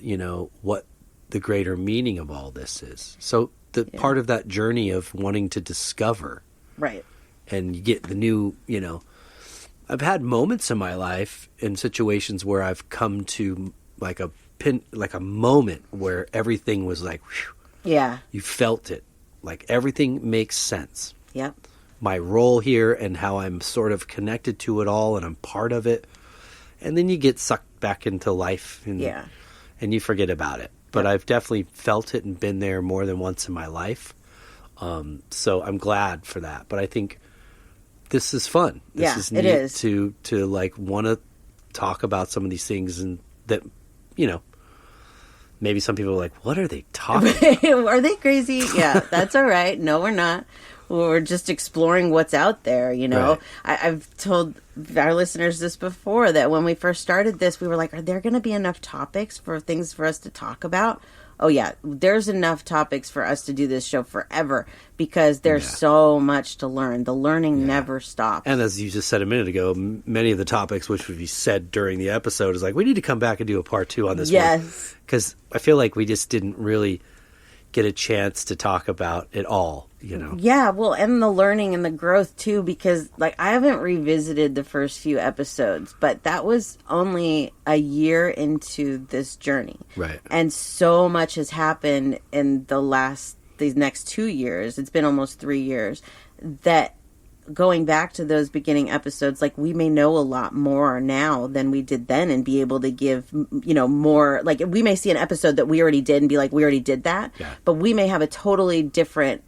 what the greater meaning of all this is. So the part of that journey of wanting to discover, right, and you get the new, I've had moments in my life in situations where I've come to like a moment where everything was like, whew, you felt it. Like everything makes sense. Yep. My role here and how I'm sort of connected to it all and I'm part of it. And then you get sucked back into life and you forget about it. But I've definitely felt it and been there more than once in my life. So I'm glad for that. But I think this is fun. This is neat. It is. To like want to talk about some of these things and that, maybe some people are like, what are they talking about? Are they crazy? Yeah, that's all right. No, we're not. We're just exploring what's out there, Right. I've told our listeners this before, that when we first started this, we were like, are there going to be enough topics for things for us to talk about? Oh, yeah, there's enough topics for us to do this show forever because there's so much to learn. The learning never stops. And as you just said a minute ago, many of the topics which would be said during the episode is like, we need to come back and do a part 2 on this one. Yes. Because I feel like we just didn't really get a chance to talk about it all, Yeah, well, and the learning and the growth, too, because, I haven't revisited the first few episodes, but that was only a year into this journey. Right. And so much has happened in these next 2 years, it's been almost 3 years, that going back to those beginning episodes, we may know a lot more now than we did then and be able to give, more, we may see an episode that we already did and be like, we already did that, but we may have a totally different,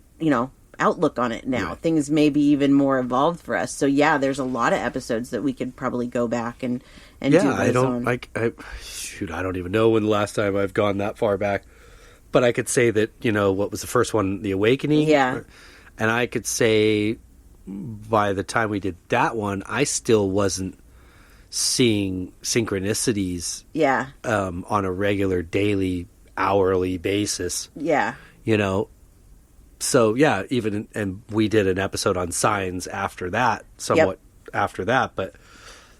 outlook on it now. Right. Things may be even more evolved for us. So there's a lot of episodes that we could probably go back and do those I don't I don't even know when the last time I've gone that far back, but I could say that, what was the first one, The Awakening? Yeah. And I could say by the time we did that one, I still wasn't seeing synchronicities on a regular, daily, hourly basis. Yeah. So, even, and we did an episode on signs after that, after that. But,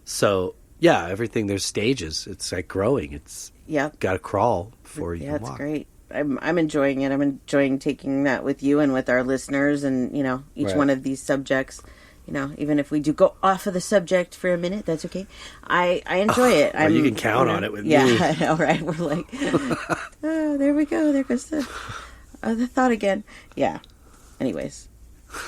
so, everything, there's stages. It's like growing. It's got to crawl before you can walk. Yeah, it's great. I'm enjoying it. I'm enjoying taking that with you and with our listeners and, each one of these subjects, even if we do go off of the subject for a minute, that's okay. I enjoy it. Well, you can count on it with me. Yeah, all right. We're like, oh, there we go. There goes the thought again. Yeah. Anyways,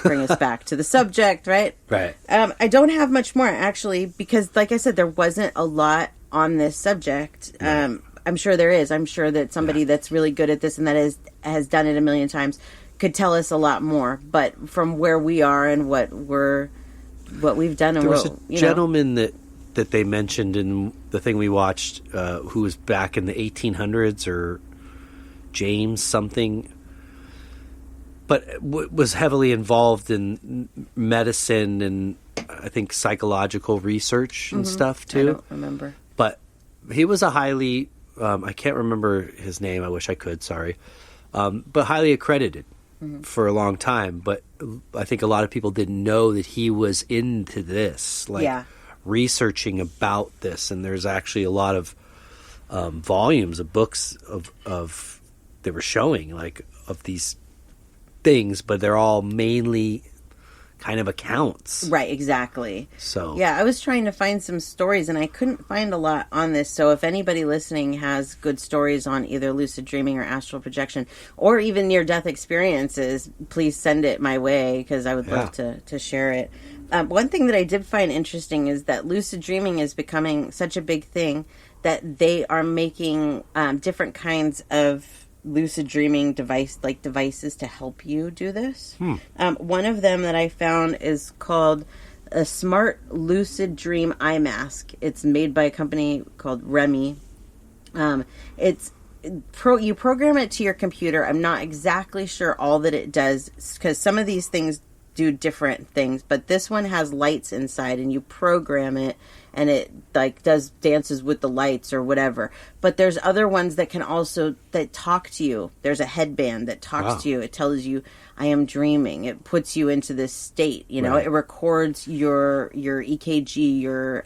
bring us back to the subject, right? Right. I don't have much more, actually, because, like I said, there wasn't a lot on this subject. Right. I'm sure there is. I'm sure that somebody that's really good at this and that has done it a million times could tell us a lot more. But from where we are and what we've done, and there was a gentleman that they mentioned in the thing we watched, who was back in the 1800s, or James something, but was heavily involved in medicine and I think psychological research and stuff too. I don't remember, but he was a highly I can't remember his name. I wish I could. Sorry. But highly accredited for a long time. But I think a lot of people didn't know that he was into this, researching about this. And there's actually a lot of volumes of books of they were showing of these things, but they're all mainly kind of accounts. Right, exactly. So yeah, I was trying to find some stories and I couldn't find a lot on this. So if anybody listening has good stories on either lucid dreaming or astral projection or even near-death experiences, please send it my way because I would love to share it. One thing that I did find interesting is that lucid dreaming is becoming such a big thing that they are making different kinds of lucid dreaming devices to help you do this. One of them that I found is called a smart lucid dream eye mask. It's made by a company called Remy. You program it to your computer. I'm not exactly sure all that it does because some of these things do different things, but this one has lights inside and you program it and it does dances with the lights or whatever. But there's other ones that can also that talk to you. There's a headband that talks to you. It tells you I am dreaming. It puts you into this state, you know. It records your EKG, your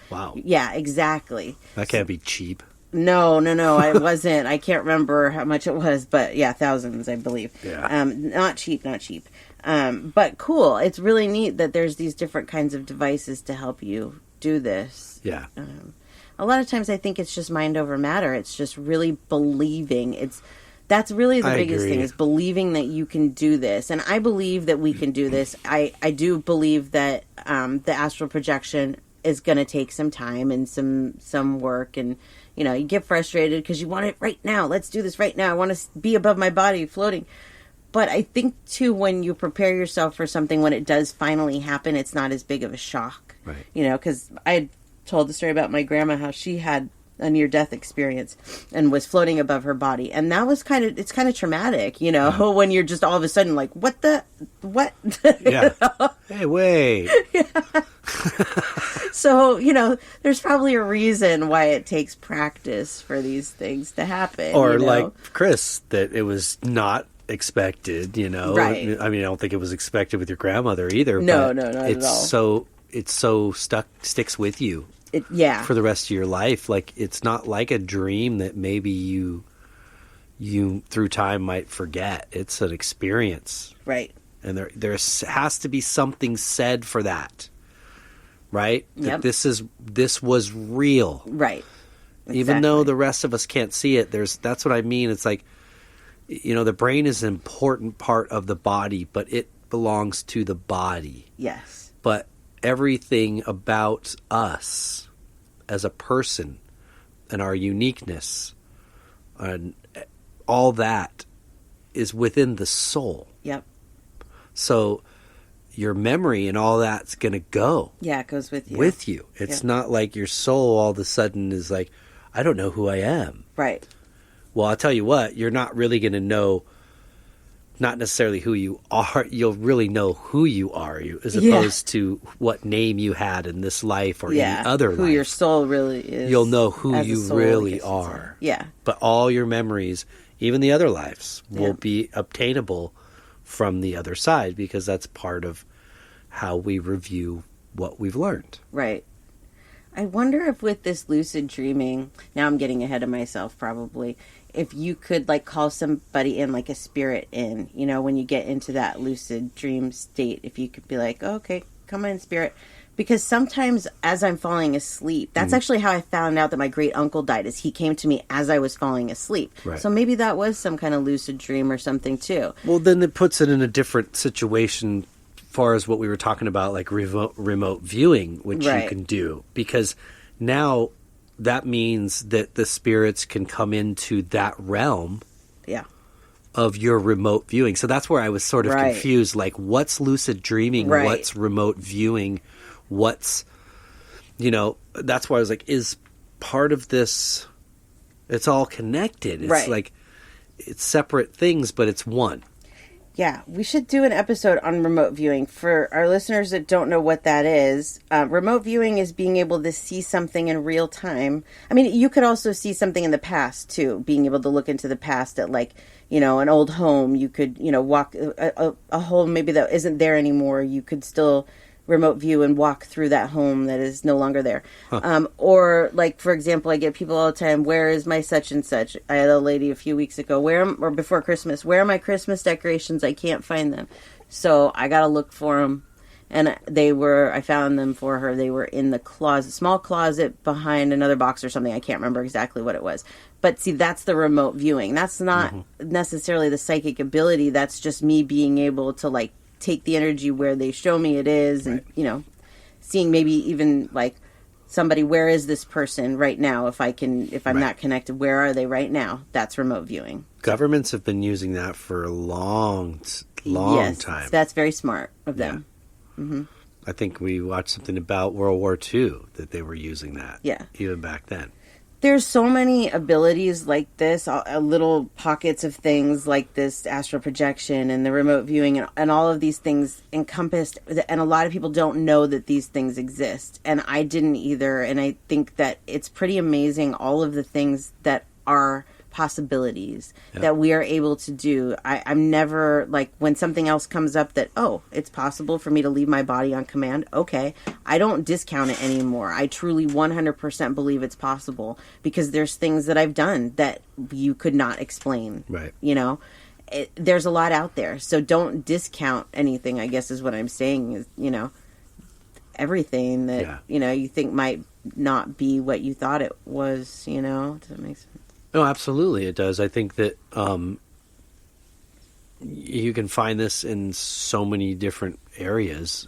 wow. Yeah, exactly. That can't be cheap. No, I wasn't. I can't remember how much it was, but yeah, thousands, I believe. Yeah. Not cheap. But cool. It's really neat that there's these different kinds of devices to help you do this. Yeah. A lot of times I think it's just mind over matter. It's just really believing. That's really the biggest thing is believing that you can do this. And I believe that we can do this. I do believe that the astral projection is going to take some time and some work. And, you know, you get frustrated because you want it right now. Let's do this right now. I want to be above my body floating. But I think, too, when you prepare yourself for something, when it does finally happen, it's not as big of a shock. Right. You know, because I had told the story about my grandma, how she had a near-death experience and was floating above her body. And that was it's kind of traumatic, you know, when you're just all of a sudden like, what? Yeah. Hey, wait. Yeah. So, you know, there's probably a reason why it takes practice for these things to happen. Or you know? like Chris, that it was not expected, you know. Right. I mean, I don't think it was expected with your grandmother either. No, but not at all. It's so sticks with you. For the rest of your life. Like, it's not like a dream that maybe you through time might forget. It's an experience. Right. And there has to be something said for that. Right? Yep. That this was real. Right. Exactly. Even though the rest of us can't see it, that's what I mean. It's like, you know, the brain is an important part of the body, but it belongs to the body. Yes. But everything about us as a person and our uniqueness and all that is within the soul. Yep. So your memory and all that's going to go. Yeah, it goes with you. With you. It's not like your soul all of a sudden is like, I don't know who I am. Right. Well, I'll tell you what, you're not really going to know not necessarily who you are. You'll really know who you are, as opposed to what name you had in this life or any other life. Who your soul really is. You'll know who you really are. Yeah. But all your memories, even the other lives, will be obtainable from the other side because that's part of how we review what we've learned. Right. I wonder if with this lucid dreaming, now I'm getting ahead of myself probably, if you could like call somebody in, like a spirit in, you know, when you get into that lucid dream state, if you could be like, oh, okay, come in spirit. Because sometimes as I'm falling asleep, that's actually how I found out that my great uncle died, is he came to me as I was falling asleep. Right. So maybe that was some kind of lucid dream or something too. Well, then it puts it in a different situation far as what we were talking about, like remote viewing, which you can do, because now that means that the spirits can come into that realm of your remote viewing. So that's where I was sort of confused, like what's lucid dreaming, what's remote viewing, what's, you know, that's why I was like, is part of this, it's all connected. It's like, it's separate things, but it's one. Yeah, we should do an episode on remote viewing. For our listeners that don't know what that is, remote viewing is being able to see something in real time. I mean, you could also see something in the past, too. Being able to look into the past at, like, you know, an old home. You could, you know, walk a home maybe that isn't there anymore. You could still remote view and walk through that home that is no longer there. Or, like, for example, I get people all the time, where is my such and such? I had a lady a few weeks ago, or before Christmas, where are my Christmas decorations? I can't find them. So I got to look for them And I found them for her. They were in the closet, small closet behind another box or something. I can't remember exactly what it was. But see, that's the remote viewing. That's not necessarily the psychic ability. That's just me being able to like take the energy where they show me it is, and seeing maybe even like somebody, where is this person right now? If I'm not connected, where are they right now? That's remote viewing. Governments have been using that for a long time. That's very smart of them. Mm-hmm. I think we watched something about World War II that they were using that. Yeah, even back then. There's so many abilities like this, little pockets of things like this astral projection and the remote viewing and all of these things encompassed. And a lot of people don't know that these things exist. And I didn't either. And I think that it's pretty amazing, all of the things that are possibilities that we are able to do. I'm never like, when something else comes up that, oh, it's possible for me to leave my body on command. Okay. I don't discount it anymore. I truly 100% believe it's possible, because there's things that I've done that you could not explain. Right. There's a lot out there. So don't discount anything, I guess is what I'm saying, is, everything that, you think might not be what you thought it was, Does that make sense? No, absolutely it does. I think that you can find this in so many different areas,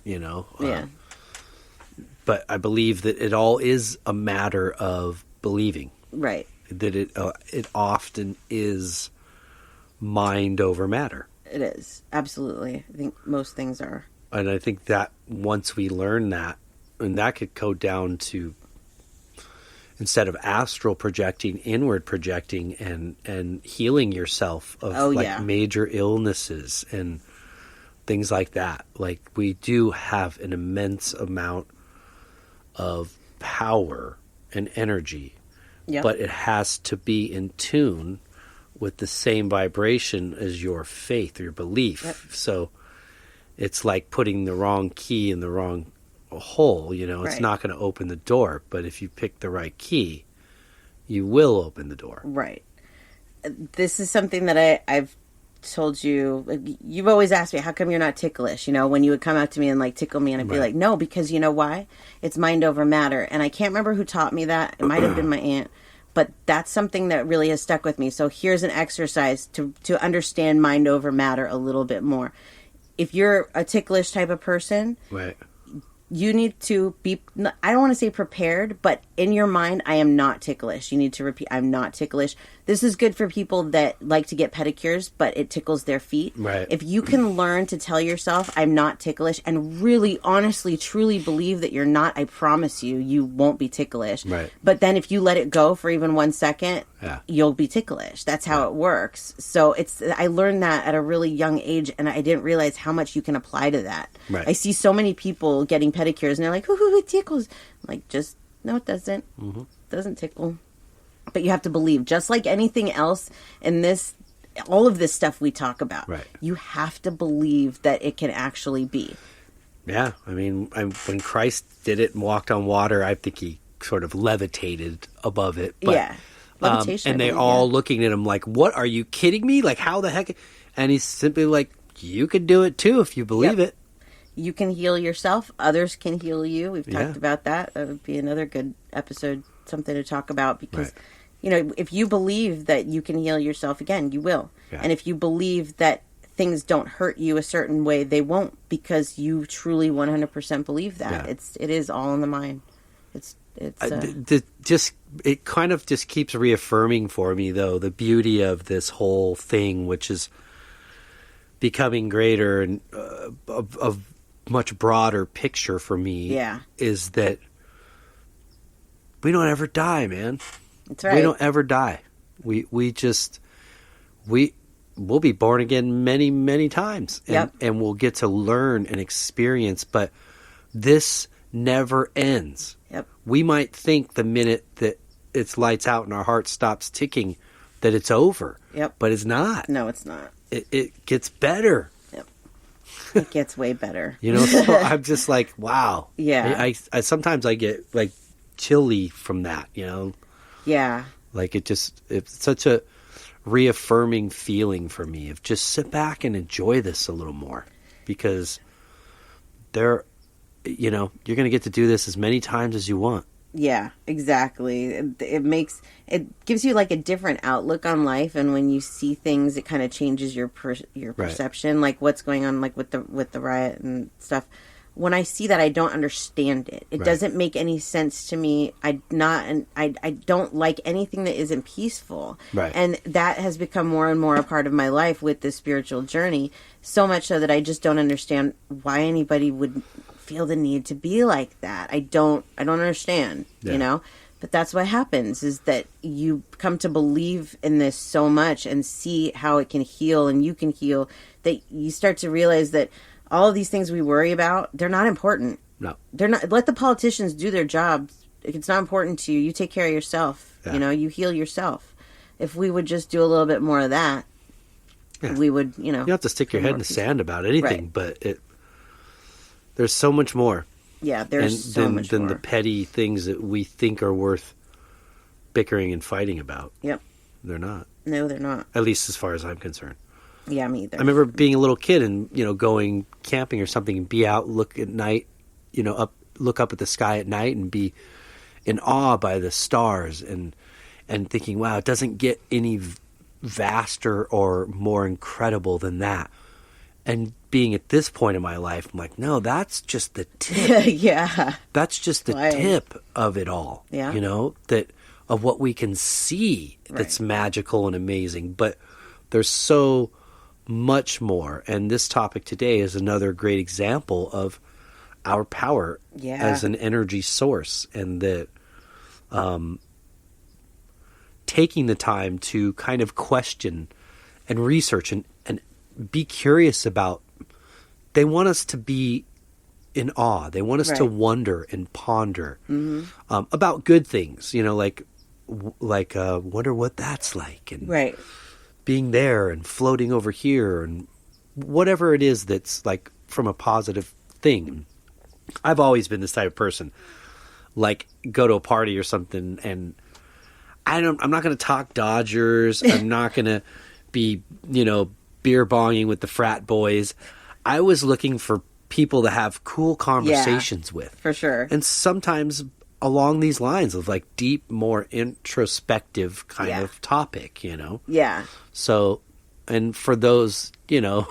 but I believe that it all is a matter of believing. Right. That it often is mind over matter. It is. Absolutely. I think most things are. And I think that once we learn that, and that could go down to, instead of astral projecting, inward projecting and healing yourself of major illnesses and things like that. Like, we do have an immense amount of power and energy, but it has to be in tune with the same vibration as your faith or your belief. Yep. So it's like putting the wrong key in the wrong hole, it's not going to open the door, but if you pick the right key, you will open the door. Right. This is something that I've told you. You've always asked me, how come you're not ticklish? When you would come out to me and like tickle me, and I'd be like, no, because you know why? It's mind over matter. And I can't remember who taught me that. It might have been my aunt. But that's something that really has stuck with me. So here's an exercise to understand mind over matter a little bit more. If you're a ticklish type of person, right, you need to be, I don't want to say prepared, but in your mind, I am not ticklish. You need to repeat, I'm not ticklish. This is good for people that like to get pedicures, but it tickles their feet. Right. If you can learn to tell yourself, I'm not ticklish, and really, honestly, truly believe that you're not, I promise you, you won't be ticklish. Right. But then if you let it go for even 1 second, you'll be ticklish. That's how it works. So I learned that at a really young age, and I didn't realize how much you can apply to that. Right. I see so many people getting pedicures, and they're like, ooh, it tickles. I'm like, just, no, it doesn't. Mm-hmm. It doesn't tickle. But you have to believe, just like anything else in this, all of this stuff we talk about, you have to believe that it can actually be. Yeah. I mean, when Christ did it and walked on water, I think he sort of levitated above it. But, levitation. And they're all looking at him like, what, are you kidding me? Like, how the heck? And he's simply like, you can do it too if you believe it. You can heal yourself. Others can heal you. We've talked about that. That would be another good episode, something to talk about, because, if you believe that you can heal yourself, again, you will. Yeah. And if you believe that things don't hurt you a certain way, they won't, because you truly 100% believe that. Yeah. It is all in the mind. It kind of just keeps reaffirming for me, though, the beauty of this whole thing, which is becoming greater and of much broader picture for me, is that we don't ever die, man. That's right. We don't ever die. We'll be born again many, many times, and we'll get to learn and experience, but this never ends. Yep. We might think the minute that it's lights out and our heart stops ticking that it's over. Yep. But it's not. No, it's not. It gets better. It gets way better. So I'm just like, wow. Yeah. I sometimes I get like chilly from that, Yeah. Like it's such a reaffirming feeling for me of just sit back and enjoy this a little more, because there you know, you're going to get to do this as many times as you want. Yeah, exactly. It gives you like a different outlook on life, and when you see things, it kind of changes your perception. Like what's going on, like with the riot and stuff. When I see that, I don't understand it. It doesn't make any sense to me. I don't like anything that isn't peaceful. Right. And that has become more and more a part of my life with this spiritual journey. So much so that I just don't understand why anybody would feel the need to be like that. I don't understand, you know? But that's what happens, is that you come to believe in this so much and see how it can heal and you can heal, that you start to realize that all of these things we worry about, they're not important. No. They're not. Let the politicians do their jobs. If it's not important to you, you take care of yourself. You know, you heal yourself. If we would just do a little bit more of that, we would, you know. You don't have to stick your head in the sand about anything, but there's so much more. Yeah, there's so much more than the petty things that we think are worth bickering and fighting about. Yep. They're not. No, they're not. At least as far as I'm concerned. Yeah, me either. I remember being a little kid and, you know, going camping or something and be out, look at night, you know, look up at the sky at night and be in awe by the stars and thinking, wow, it doesn't get any vaster or more incredible than that. And being at this point in my life, I'm like, no, that's just the tip. Yeah. That's just the tip of it all. Yeah. You know, of what we can see that's magical and amazing. But there's so much more. And this topic today is another great example of our power as an energy source, and that taking the time to kind of question and research and be curious about. They want us to be in awe. They want us to wonder and ponder about good things, you know, like wonder what that's like, and being there and floating over here and whatever it is that's like from a positive thing. I've always been this type of person, like go to a party or something and I'm not going to talk Dodgers. I'm not going to be, you know, beer bonging with the frat boys. I was looking for people to have cool conversations with. For sure. And sometimes along these lines of like deep, more introspective kind of topic, you know? Yeah. So, and for those, you know,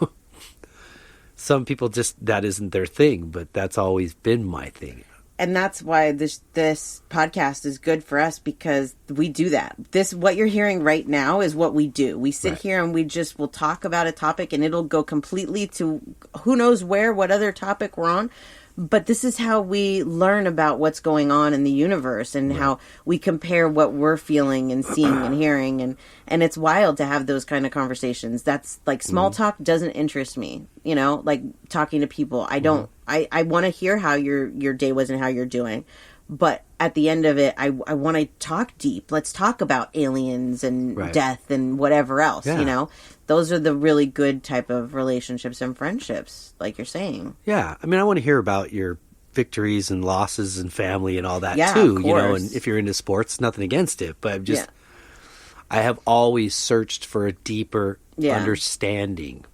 some people just, that isn't their thing, but that's always been my thing. And that's why this podcast is good for us, because we do that. What you're hearing right now is what we do. We sit here and we'll talk about a topic and it'll go completely to who knows where, what other topic we're on. But this is how we learn about what's going on in the universe and how we compare what we're feeling and seeing and hearing. And it's wild to have those kind of conversations. That's like small talk doesn't interest me, you know, like talking to people. I don't, I want to hear how your day was and how you're doing. But at the end of it, I want to talk deep. Let's talk about aliens and death and whatever else, you know. Those are the really good type of relationships and friendships, like you're saying. Yeah. I mean, I want to hear about your victories and losses and family and all that too, you know, and if you're into sports, nothing against it. But I'm just, I have always searched for a deeper understanding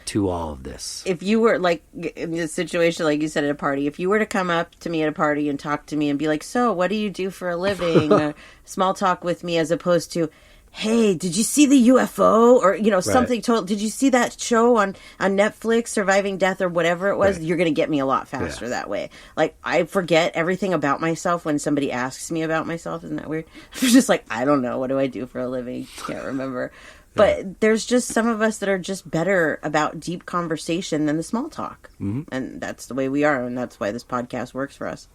to all of this. If you were like in this situation, like you said at a party, if you were to come up to me at a party and talk to me and be like, so what do you do for a living? Or small talk with me, as opposed to, hey, did you see the UFO? Or, you know, something total. Did you see that show on Netflix, Surviving Death or whatever it was? You're going to get me a lot faster that way. Like, I forget everything about myself when somebody asks me about myself. Isn't that weird? I'm just like, I don't know. What do I do for a living? Can't remember. But there's just some of us that are just better about deep conversation than the small talk. Mm-hmm. And that's the way we are. And that's why this podcast works for us.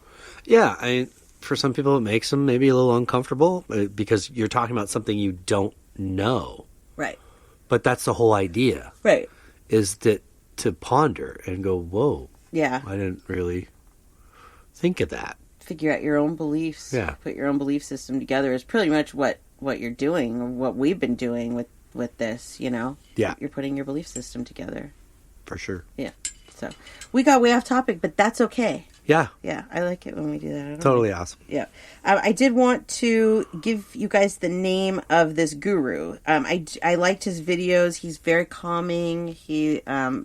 Yeah. For some people, it makes them maybe a little uncomfortable because you're talking about something you don't know. Right. But that's the whole idea. Right. Is that to ponder and go, whoa. Yeah. I didn't really think of that. Figure out your own beliefs. Yeah. Put your own belief system together is pretty much what you're doing, or what we've been doing with this, you know? Yeah. You're putting your belief system together. For sure. Yeah. So we got way off topic, but that's okay. Yeah. Yeah, I like it when we do that. I don't Totally know. awesome. Yeah. I did want to give you guys the name of this guru. I liked his videos. He's very calming. He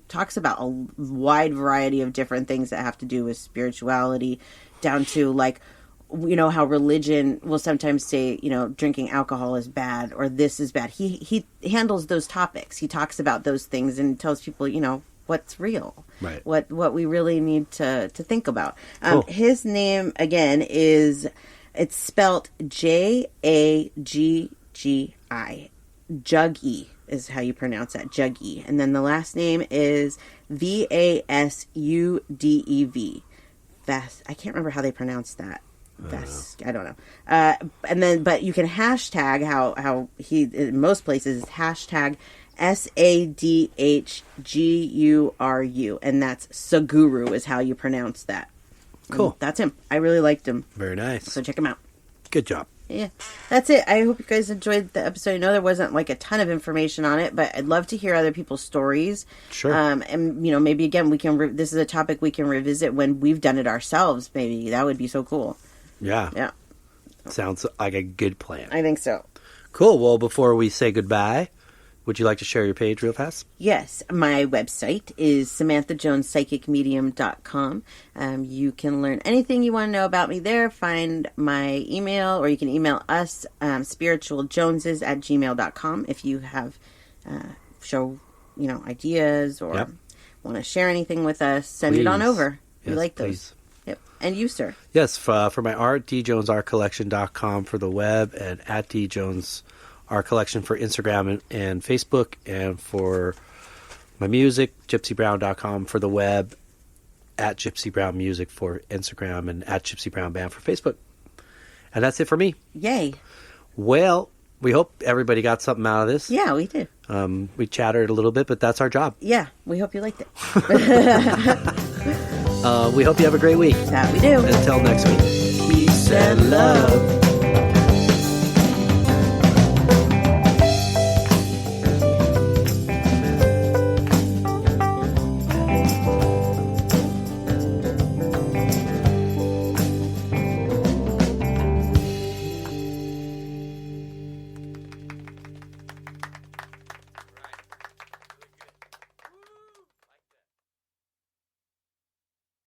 talks about a wide variety of different things that have to do with spirituality, down to like, you know, how religion will sometimes say, you know, drinking alcohol is bad or this is bad. He handles those topics. He talks about those things and tells people, you know, what's real, right? What we really need to think about. Cool. His name again it's spelt Jaggi. Juggy is how you pronounce that. Juggy, and then the last name is Vasudev. Vas. I can't remember how they pronounce that. I don't know. And then, but you can hashtag how he in most places is hashtag SADHGURU, and that's Saguru is how you pronounce that. Cool. And that's him. I really liked him. Very nice. So check him out. Good job. Yeah, that's it. I hope you guys enjoyed the episode. I know there wasn't like a ton of information on it, but I'd love to hear other people's stories. Sure. And you know, maybe again we can. This is a topic we can revisit when we've done it ourselves. Maybe that would be so cool. Yeah. Yeah. Sounds like a good plan. I think so. Cool. Well, before we say goodbye, would you like to share your page real fast? Yes. My website is SamanthaJonesPsychicMedium.com. You can learn anything you want to know about me there. Find my email, or you can email us, spiritualjoneses@gmail.com if you have ideas or want to share anything with us. Send it on over. We like those. Please. Yep. And you, sir? Yes, for my art, djonesartcollection.com for the web, and at djonesartcollection for Instagram and Facebook, and for my music, gypsybrown.com for the web, at Gypsy Brown Music for Instagram, and at Gypsy Brown Band for Facebook. And that's it for me. Yay. Well, we hope everybody got something out of this. Yeah, we did. We chattered a little bit, but that's our job. Yeah, we hope you liked it. We hope you have a great week. That we do. Until next week. Peace and love.